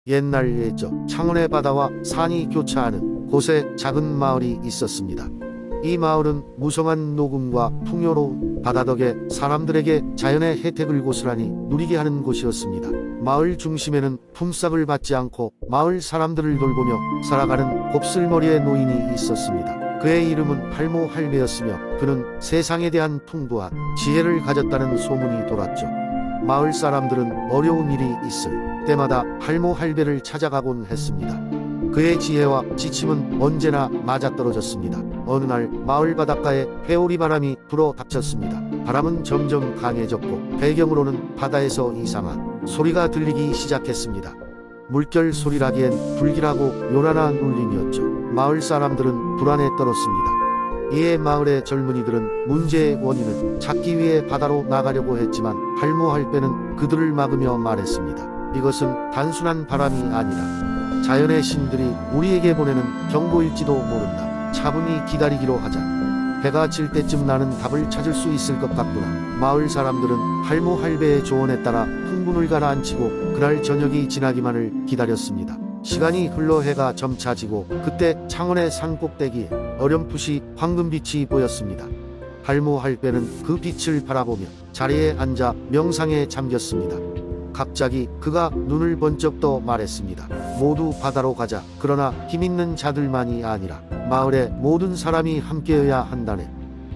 옛날 예적 창원의 바다와 산이 교차하는 곳에 작은 마을이 있었습니다. 이 마을은 무성한 녹음과 풍요로 바다 덕에 사람들에게 자연의 혜택을 고스란히 누리게 하는 곳이었습니다. 마을 중심에는 품삯을 받지 않고 마을 사람들을 돌보며 살아가는 곱슬머리의 노인이 있었습니다. 그의 이름은 팔모 할배였으며 그는 세상에 대한 풍부한 지혜를 가졌다는 소문이 돌았죠. 마을 사람들은 어려운 일이 있을 때마다 팔모 할배를 찾아가곤 했습니다. 그의 지혜와 지침은 언제나 맞아떨어졌습니다. 어느 날 마을 바닷가에 회오리 바람이 불어 닥쳤습니다. 바람은 점점 강해졌고 배경으로는 바다에서 이상한 소리가 들리기 시작했습니다. 물결 소리라기엔 불길하고 요란한 울림이었죠. 마을 사람들은 불안에 떨었습니다. 이에 마을의 젊은이들은 문제의 원인을 찾기 위해 바다로 나가려고 했지만 팔모 할배는 그들을 막으며 말했습니다. 이것은 단순한 바람이 아니라 자연의 신들이 우리에게 보내는 경고일지도 모른다. 차분히 기다리기로 하자. 해가 질 때쯤 나는 답을 찾을 수 있을 것 같구나. 마을 사람들은 팔모 할배의 조언에 따라 흥분을 가라앉히고 그날 저녁이 지나기만을 기다렸습니다. 시간이 흘러 해가 점차 지고 그때 창원의 산 꼭대기에 어렴풋이 황금빛이 보였습니다. 팔모 할배는 그 빛을 바라보며 자리에 앉아 명상에 잠겼습니다. 갑자기 그가 눈을 번쩍 떠 말했습니다. 모두 바다로 가자. 그러나 힘있는 자들만이 아니라 마을의 모든 사람이 함께여야 한다네.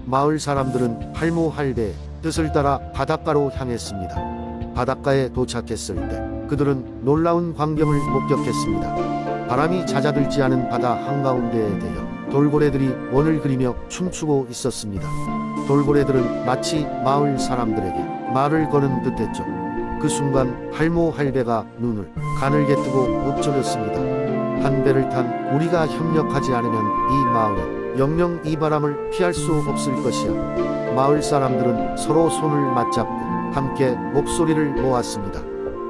마을 사람들은 팔모 할배의 뜻을 따라 바닷가로 향했습니다. 바닷가에 도착했을 때 그들은 놀라운 광경을 목격했습니다. 바람이 잦아들지 않은 바다 한가운데에 대여 돌고래들이 원을 그리며 춤추고 있었습니다. 돌고래들은 마치 마을 사람들에게 말을 거는 듯했죠. 그 순간 팔모 할배가 눈을 가늘게 뜨고 읊조렸습니다. 한 배를 탄 우리가 협력하지 않으면 이 마을은 영영 이 바람을 피할 수 없을 것이야. 마을 사람들은 서로 손을 맞잡고 함께 목소리를 모았습니다.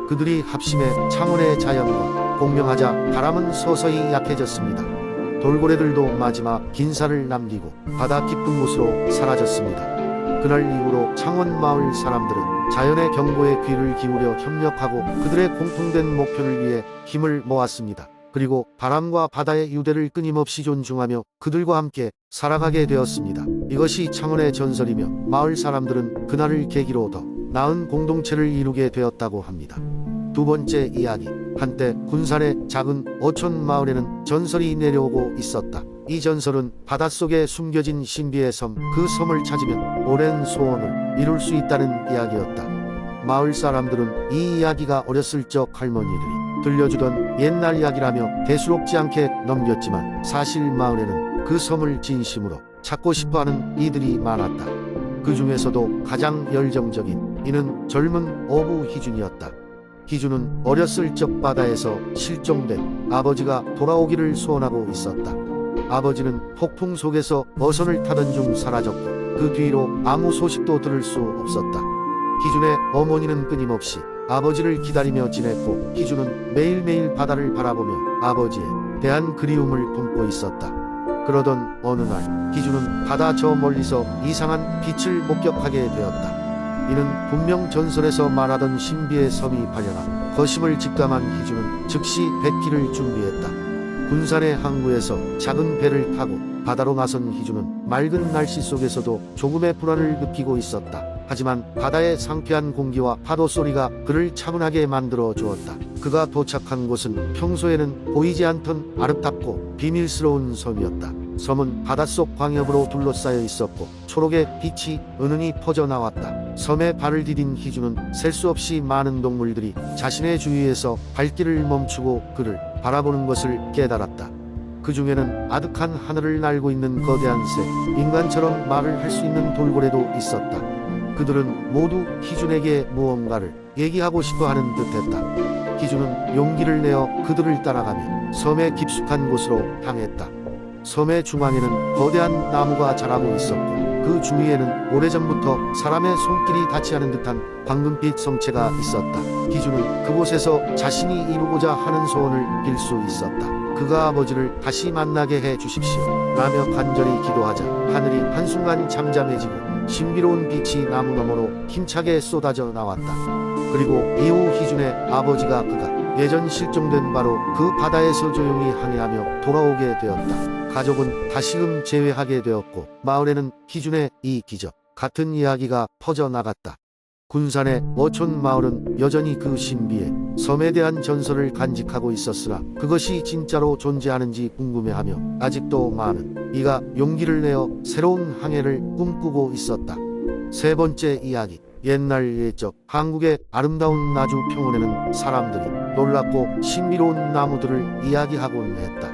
그들이 합심해 창원의 자연과 공명하자 바람은 서서히 약해졌습니다. 돌고래들도 마지막 긴살을 남기고 바다 깊은 곳으로 사라졌습니다. 그날 이후로 창원 마을 사람들은 자연의 경고에 귀를 기울여 협력하고 그들의 공통된 목표를 위해 힘을 모았습니다. 그리고 바람과 바다의 유대를 끊임없이 존중하며 그들과 함께 살아가게 되었습니다. 이것이 창원의 전설이며 마을 사람들은 그날을 계기로 더 나은 공동체를 이루게 되었다고 합니다. 두 번째 이야기. 한때 군산의 작은 어촌 마을에는 전설이 내려오고 있었다. 이 전설은 바닷속에 숨겨진 신비의 섬, 그 섬을 찾으면 오랜 소원을 이룰 수 있다는 이야기였다. 마을 사람들은 이 이야기가 어렸을 적 할머니들이 들려주던 옛날 이야기라며 대수롭지 않게 넘겼지만 사실 마을에는 그 섬을 진심으로 찾고 싶어하는 이들이 많았다. 그 중에서도 가장 열정적인 이는 젊은 어부 희준이었다. 희준은 어렸을 적 바다에서 실종된 아버지가 돌아오기를 소원하고 있었다. 아버지는 폭풍 속에서 어선을 타던 중 사라졌고 그 뒤로 아무 소식도 들을 수 없었다. 희준의 어머니는 끊임없이 아버지를 기다리며 지냈고 희준은 매일매일 바다를 바라보며 아버지에 대한 그리움을 품고 있었다. 그러던 어느 날 희준은 바다 저 멀리서 이상한 빛을 목격하게 되었다. 이는 분명 전설에서 말하던 신비의 섬이 발현한 거심을 직감한 희준은 즉시 뱃길을 준비했다. 군산의 항구에서 작은 배를 타고 바다로 나선 희준은 맑은 날씨 속에서도 조금의 불안을 느끼고 있었다. 하지만 바다의 상쾌한 공기와 파도 소리가 그를 차분하게 만들어 주었다. 그가 도착한 곳은 평소에는 보이지 않던 아름답고 비밀스러운 섬이었다. 섬은 바닷속 광엽으로 둘러싸여 있었고 초록의 빛이 은은히 퍼져나왔다. 섬에 발을 디딘 희준은 셀 수 없이 많은 동물들이 자신의 주위에서 발길을 멈추고 그를 바라보는 것을 깨달았다. 그 중에는 아득한 하늘을 날고 있는 거대한 새, 인간처럼 말을 할 수 있는 돌고래도 있었다. 그들은 모두 희준에게 무언가를 얘기하고 싶어하는 듯했다. 희준은 용기를 내어 그들을 따라가며 섬의 깊숙한 곳으로 향했다. 섬의 중앙에는 거대한 나무가 자라고 있었고 그 주위에는 오래전부터 사람의 손길이 닿지 않은 듯한 황금빛 성체가 있었다. 희준은 그곳에서 자신이 이루고자 하는 소원을 빌 수 있었다. 그가 아버지를 다시 만나게 해 주십시오 라며 간절히 기도하자 하늘이 한순간 잠잠해지고 신비로운 빛이 나무 너머로 힘차게 쏟아져 나왔다. 그리고 이후 희준의 아버지가 그가 예전 실종된 바로 그 바다에서 조용히 항해하며 돌아오게 되었다. 가족은 다시금 재회하게 되었고 마을에는 희준의 이 기적 같은 이야기가 퍼져나갔다. 군산의 어촌 마을은 여전히 그 신비의 섬에 대한 전설을 간직하고 있었으나 그것이 진짜로 존재하는지 궁금해하며 아직도 많은 이가 용기를 내어 새로운 항해를 꿈꾸고 있었다. 세 번째 이야기. 옛날 옛적 한국의 아름다운 나주 평원에는 사람들이 놀랍고 신비로운 나무들을 이야기하곤 했다.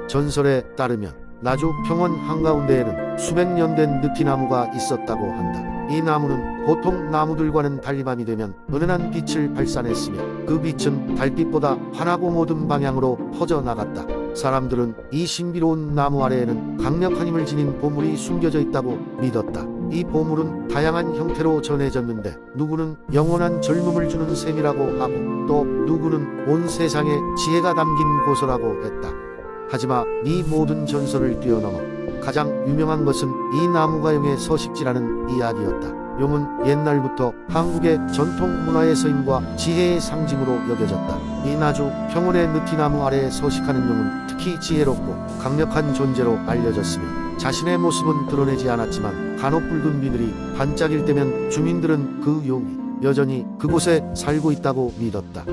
전설에 따르면 나주 평원 한가운데에는 수백 년 된 느티나무가 있었다고 한다. 이 나무는 보통 나무들과는 달리 밤이 되면 은은한 빛을 발산했으며 그 빛은 달빛보다 환하고 모든 방향으로 퍼져나갔다. 사람들은 이 신비로운 나무 아래에는 강력한 힘을 지닌 보물이 숨겨져 있다고 믿었다. 이 보물은 다양한 형태로 전해졌는데 누구는 영원한 젊음을 주는 셈이라고 하고 또 누구는 온 세상에 지혜가 담긴 고서라고 했다. 하지만 이 모든 전설을 뛰어넘어 가장 유명한 것은 이 나무가 용의 서식지라는 이야기였다. 용은 옛날부터 한국의 전통 문화의 서임과 지혜의 상징으로 여겨졌다. 이 나주 평원의 느티나무 아래에 서식하는 용은 특히 지혜롭고 강력한 존재로 알려졌으며 자신의 모습은 드러내지 않았지만 간혹 붉은 비늘이 반짝일 때면 주민들은 그 용이 여전히 그곳에 살고 있다고 믿었다.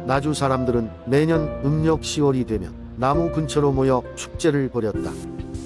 나주 사람들은 매년 음력 10월이 되면 나무 근처로 모여 축제를 벌였다.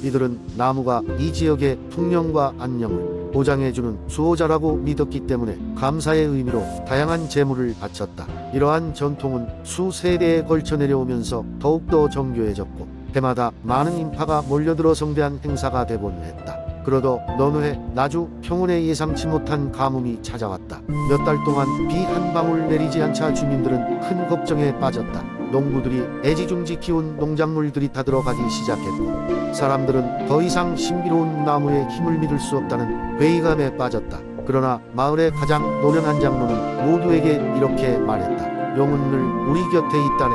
이들은 나무가 이 지역의 풍령과 안녕을 보장해주는 수호자라고 믿었기 때문에 감사의 의미로 다양한 제물을 바쳤다. 이러한 전통은 수세대에 걸쳐 내려오면서 더욱더 정교해졌고 해마다 많은 인파가 몰려들어 성대한 행사가 되곤 했다. 그러던 어느 해 나주 평원에 예상치 못한 가뭄이 찾아왔다. 몇 달 동안 비 한 방울 내리지 않자 주민들은 큰 걱정에 빠졌다. 농부들이 애지중지 키운 농작물들이 다 들어가기 시작했고 사람들은 더 이상 신비로운 나무의 힘을 믿을 수 없다는 회의감에 빠졌다. 그러나 마을의 가장 노련한 장로는 모두에게 이렇게 말했다. 용은 늘 우리 곁에 있다네.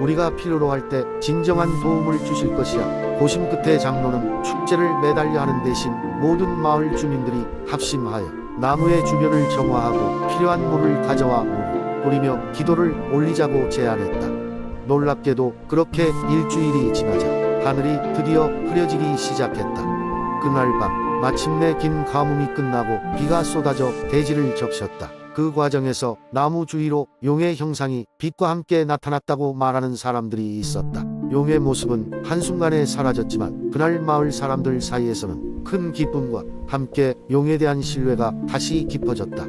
우리가 필요로 할 때 진정한 도움을 주실 것이야. 고심 끝에 장로는 축제를 매달려 하는 대신 모든 마을 주민들이 합심하여 나무의 주변을 정화하고 필요한 물을 가져와 물을 뿌리며 기도를 올리자고 제안했다. 놀랍게도 그렇게 일주일이 지나자 하늘이 드디어 흐려지기 시작했다. 그날 밤 마침내 긴 가뭄이 끝나고 비가 쏟아져 대지를 적셨다. 그 과정에서 나무 주위로 용의 형상이 빛과 함께 나타났다고 말하는 사람들이 있었다. 용의 모습은 한순간에 사라졌지만 그날 마을 사람들 사이에서는 큰 기쁨과 함께 용에 대한 신뢰가 다시 깊어졌다.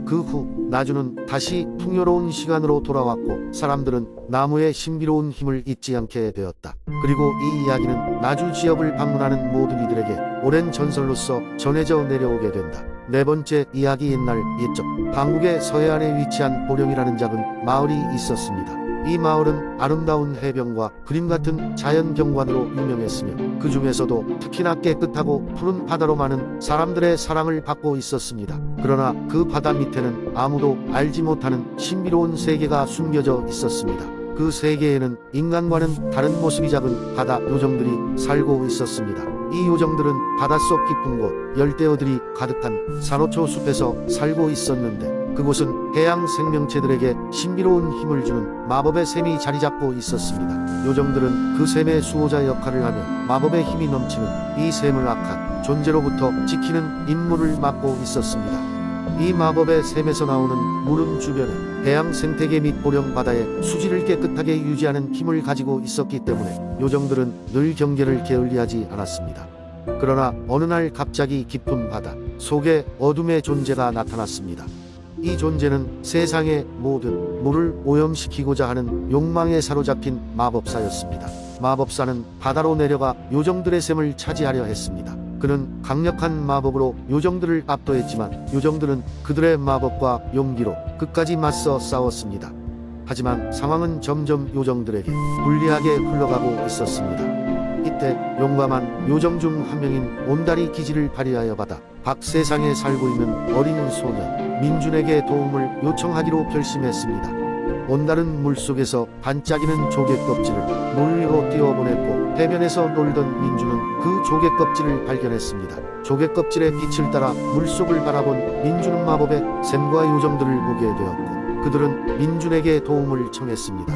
그 후 나주는 다시 풍요로운 시간으로 돌아왔고 사람들은 나무의 신비로운 힘을 잊지 않게 되었다. 그리고 이 이야기는 나주 지역을 방문하는 모든 이들에게 오랜 전설로서 전해져 내려오게 된다. 네 번째 이야기. 옛날 옛적 한국의 서해안에 위치한 보령이라는 작은 마을이 있었습니다. 이 마을은 아름다운 해변과 그림 같은 자연 경관으로 유명했으며 그 중에서도 특히나 깨끗하고 푸른 바다로 많은 사람들의 사랑을 받고 있었습니다. 그러나 그 바다 밑에는 아무도 알지 못하는 신비로운 세계가 숨겨져 있었습니다. 그 세계에는 인간과는 다른 모습이 작은 바다 요정들이 살고 있었습니다. 이 요정들은 바닷속 깊은 곳 열대어들이 가득한 산호초 숲에서 살고 있었는데 그곳은 해양 생명체들에게 신비로운 힘을 주는 마법의 샘이 자리 잡고 있었습니다. 요정들은 그 샘의 수호자 역할을 하며 마법의 힘이 넘치는 이 샘을 악한 존재로부터 지키는 임무를 맡고 있었습니다. 이 마법의 샘에서 나오는 물은 주변에 해양 생태계 및 보령 바다의 수질을 깨끗하게 유지하는 힘을 가지고 있었기 때문에 요정들은 늘 경계를 게을리하지 않았습니다. 그러나 어느 날 갑자기 깊은 바다 속에 어둠의 존재가 나타났습니다. 이 존재는 세상의 모든 물을 오염시키고자 하는 욕망에 사로잡힌 마법사였습니다. 마법사는 바다로 내려가 요정들의 샘을 차지하려 했습니다. 그는 강력한 마법으로 요정들을 압도했지만 요정들은 그들의 마법과 용기로 끝까지 맞서 싸웠습니다. 하지만 상황은 점점 요정들에게 불리하게 흘러가고 있었습니다. 이때 용감한 요정 중 한 명인 온다리 기지를 발휘하여 받아 밖 세상에 살고 있는 어린 소년 민준에게 도움을 요청하기로 결심했습니다. 온달은 물속에서 반짝이는 조개 껍질을 물 위로 띄워보냈고 해변에서 놀던 민준은 그 조개 껍질을 발견했습니다. 조개 껍질의 빛을 따라 물속을 바라본 민준은 마법의 샘과 요정들을 보게 되었고 그들은 민준에게 도움을 청했습니다.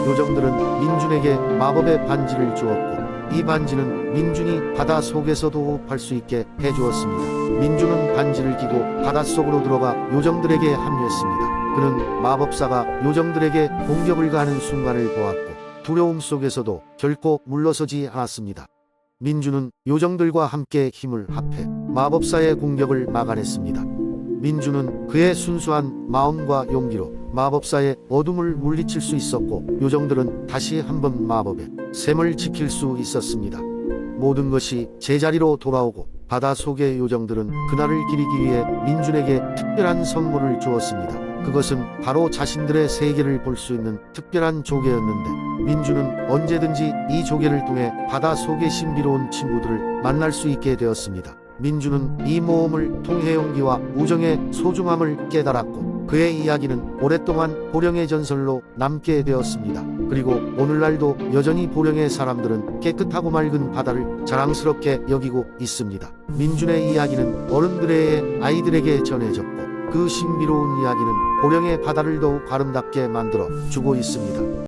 요정들은 민준에게 마법의 반지를 주었고 이 반지는 민준이 바다 속에서도 호흡할 수 있게 해주었습니다. 민준은 반지를 끼고 바닷속으로 들어가 요정들에게 합류했습니다. 그는 마법사가 요정들에게 공격을 가하는 순간을 보았고 두려움 속에서도 결코 물러서지 않았습니다. 민준은 요정들과 함께 힘을 합해 마법사의 공격을 막아냈습니다. 민준은 그의 순수한 마음과 용기로 마법사의 어둠을 물리칠 수 있었고 요정들은 다시 한번 마법의 셈을 지킬 수 있었습니다. 모든 것이 제자리로 돌아오고 바다 속의 요정들은 그날을 기리기 위해 민준에게 특별한 선물을 주었습니다. 그것은 바로 자신들의 세계를 볼 수 있는 특별한 조개였는데 민준은 언제든지 이 조개를 통해 바다 속의 신비로운 친구들을 만날 수 있게 되었습니다. 민준은 이 모험을 통해 용기와 우정의 소중함을 깨달았고 그의 이야기는 오랫동안 보령의 전설로 남게 되었습니다. 그리고 오늘날도 여전히 보령의 사람들은 깨끗하고 맑은 바다를 자랑스럽게 여기고 있습니다. 민준의 이야기는 어른들의 아이들에게 전해졌고 그 신비로운 이야기는 보령의 바다를 더욱 아름답게 만들어 주고 있습니다.